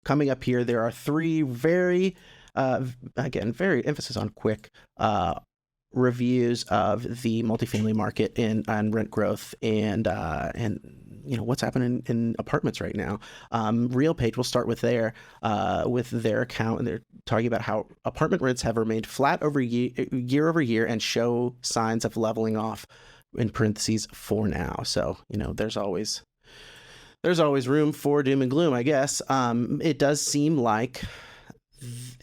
coming up here, there are three again, very emphasis on quick reviews of the multifamily market and rent growth and what's happening in apartments right now. RealPage, we'll start with their account, and they're talking about how apartment rents have remained flat year over year and show signs of leveling off, in parentheses, for now. So there's always room for doom and gloom, I guess. It does seem like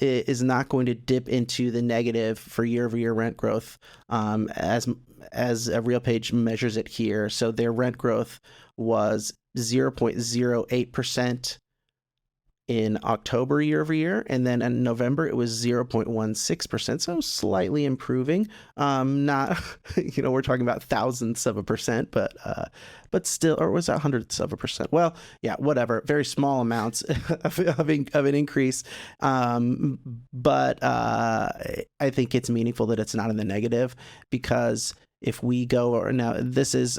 it is not going to dip into the negative for year-over-year rent growth as RealPage measures it here. So their rent growth was 0.08% in October year-over-year, and then in November it was 0.16%, so slightly improving. Not, we're talking about thousandths of a percent, but still, or was that hundredths of a percent? Well, yeah, whatever. Very small amounts of an increase, but I think it's meaningful that it's not in the negative, because if we go, or now this is,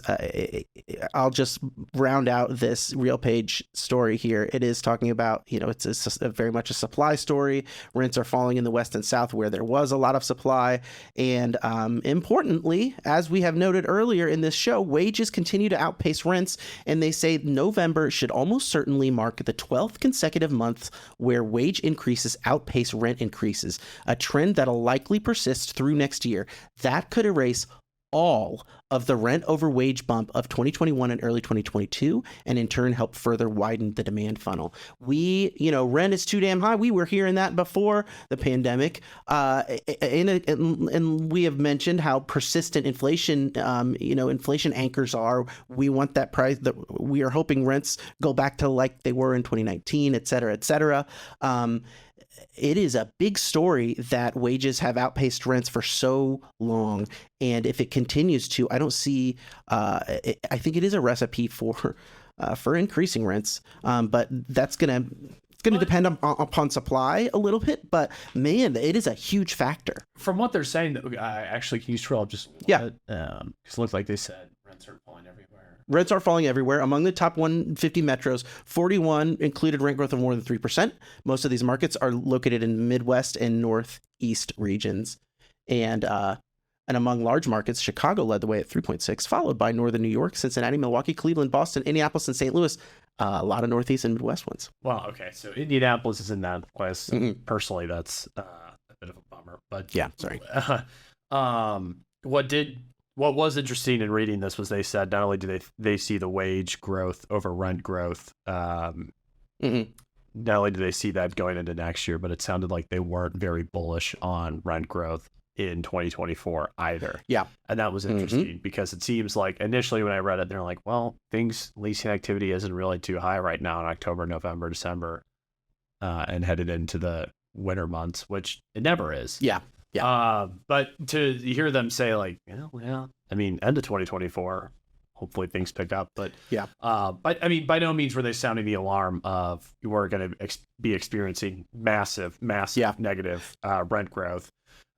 I'll just round out this RealPage story here. It is talking about, it's a very much a supply story. Rents are falling in the West and South where there was a lot of supply. And importantly, as we have noted earlier in this show, wages continue to outpace rents. And they say November should almost certainly mark the 12th consecutive month where wage increases outpace rent increases, a trend that'll likely persist through next year. That could erase all of the rent over wage bump of 2021 and early 2022, and in turn help further widen the demand funnel. Rent is too damn high. We were hearing that before the pandemic, and we have mentioned how persistent inflation, inflation anchors are. We want that price, that we are hoping rents go back to like they were in 2019, et cetera, et cetera. It is a big story that wages have outpaced rents for so long, and if it continues to, I don't see. I think it is a recipe for increasing rents, but it's gonna depend upon supply a little bit. But man, it is a huge factor. From what they're saying, actually, can you scroll up just yeah? Because it looks like they said rents are falling everywhere. Rents are falling everywhere. Among the top 150 metros, 41 included rent growth of more than 3%. Most of these markets are located in the Midwest and Northeast regions. And among large markets, Chicago led the way at 3.6, followed by Northern New York, Cincinnati, Milwaukee, Cleveland, Boston, Indianapolis, and St. Louis. A lot of Northeast and Midwest ones. Wow. Okay. So Indianapolis is in that place. Mm-hmm. Personally, that's a bit of a bummer. But yeah, sorry. What was interesting in reading this was they said not only do they see the wage growth over rent growth, not only do they see that going into next year, but it sounded like they weren't very bullish on rent growth in 2024 either. Yeah. And that was interesting because it seems like initially when I read it, they're like, well, leasing activity isn't really too high right now in October, November, December, and headed into the winter months, which it never is. Yeah. Yeah. But to hear them say like, end of 2024, hopefully things pick up. But yeah. But I mean, by no means were they sounding the alarm of we're going to be experiencing massive negative rent growth.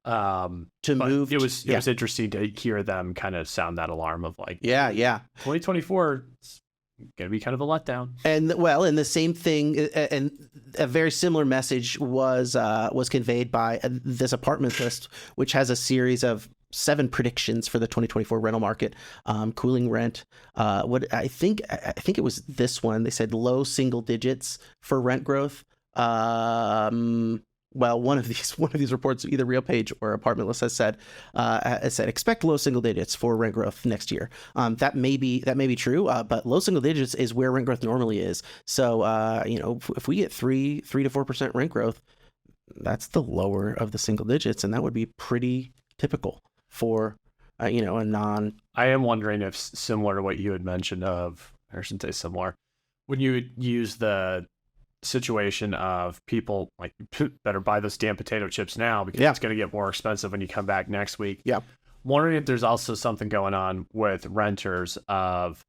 It was interesting to hear them kind of sound that alarm of like, 2024. Going to be kind of a letdown. And the same thing, and a very similar message was conveyed by this apartment list, which has a series of 7 predictions for the 2024 rental market. Cooling rent. What I think it was this one. They said low single digits for rent growth. One of these reports, either RealPage or Apartment List, has said expect low single digits for rent growth next year. That may be true, but low single digits is where rent growth normally is. So if we get 3 to 4% rent growth, that's the lower of the single digits, and that would be pretty typical for a non. I am wondering if similar to what you had mentioned of, or I shouldn't say similar, when you would use the situation of people like better buy those damn potato chips now because it's going to get more expensive when you come back next week. Yeah. Wondering if there's also something going on with renters of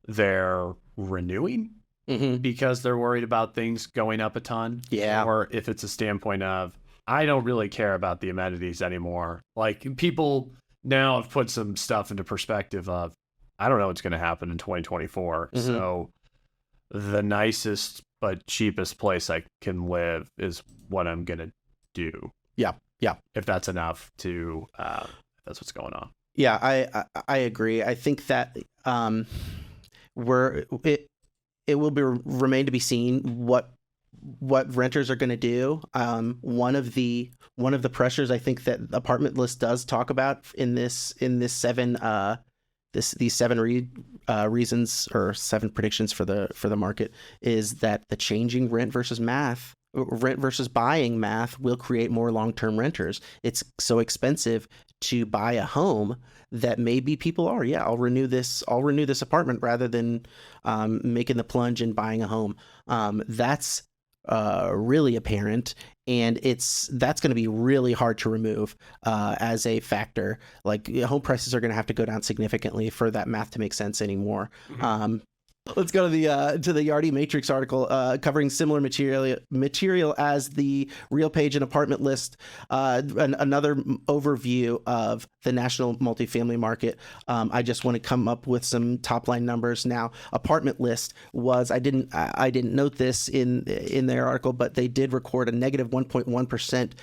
their renewing because they're worried about things going up a ton. Yeah. Or if it's a standpoint of, I don't really care about the amenities anymore. Like people now have put some stuff into perspective of, I don't know what's going to happen in 2024. So the nicest but cheapest place I can live is what I'm going to do. Yeah. Yeah. If that's enough to, that's what's going on. Yeah, I agree. I think that it will remain to be seen what renters are going to do. One of the pressures I think that Apartment List does talk about in this these 7 reasons or 7 predictions for the market is that the changing rent versus buying math will create more long-term renters. It's so expensive to buy a home that maybe people are, I'll renew this apartment rather than making the plunge and buying a home. That's really apparent, and that's going to be really hard to remove as a factor. Like, home prices are going to have to go down significantly for that math to make sense anymore. Mm-hmm. Let's go to the Yardi Matrix article covering similar material as the Real Page and Apartment List. Another overview of the national multifamily market. I just want to come up with some top line numbers now. Apartment List was I didn't note this in their article, but they did record a negative 1.1%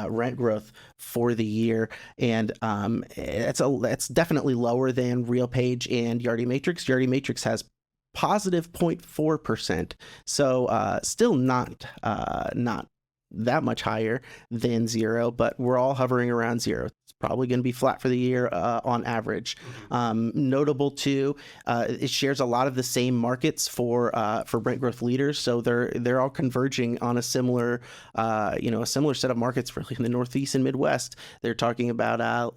rent growth for the year, and that's definitely lower than Real Page and Yardi Matrix. Yardi Matrix has positive 0.4%. So still not that much higher than zero, but we're all hovering around zero. It's probably going to be flat for the year on average. Notable too, it shares a lot of the same markets for rent growth leaders. So they're all converging on a similar set of markets, really, in the Northeast and Midwest. They're talking about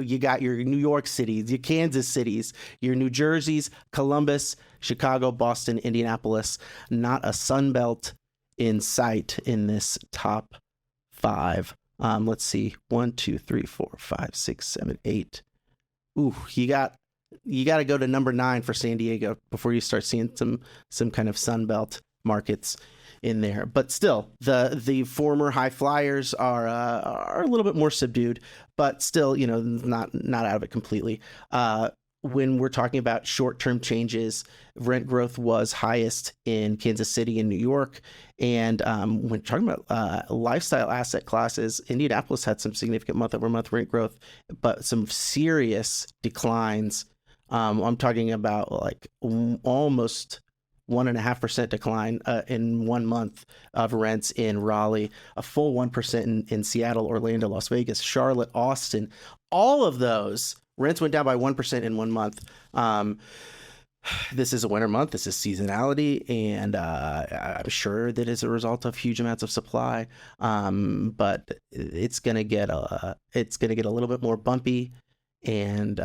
you got your New York cities, your Kansas cities, your New Jerseys, Columbus, Chicago, Boston, Indianapolis. Not a Sun Belt in sight in this top 5. Let's see, 1, 2, 3, 4, 5, 6, 7, 8. Ooh, you got to go to number 9 for San Diego before you start seeing some kind of Sun Belt markets in there. But still, the former high flyers are a little bit more subdued, but still, not out of it completely. When we're talking about short-term changes, rent growth was highest in Kansas City and New York. And when talking about lifestyle asset classes, Indianapolis had some significant month-over-month rent growth, but some serious declines. I'm talking about like almost 1.5% decline in 1 month of rents in Raleigh, a full 1% in Seattle, Orlando, Las Vegas, Charlotte, Austin. All of those rents went down by 1% in 1 month. This is a winter month. This is seasonality, and I'm sure that is a result of huge amounts of supply. But it's gonna get a little bit more bumpy, and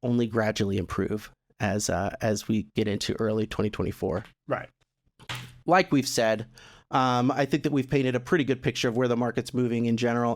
only gradually improve as we get into early 2024. Right. Like we've said, I think that we've painted a pretty good picture of where the market's moving in general.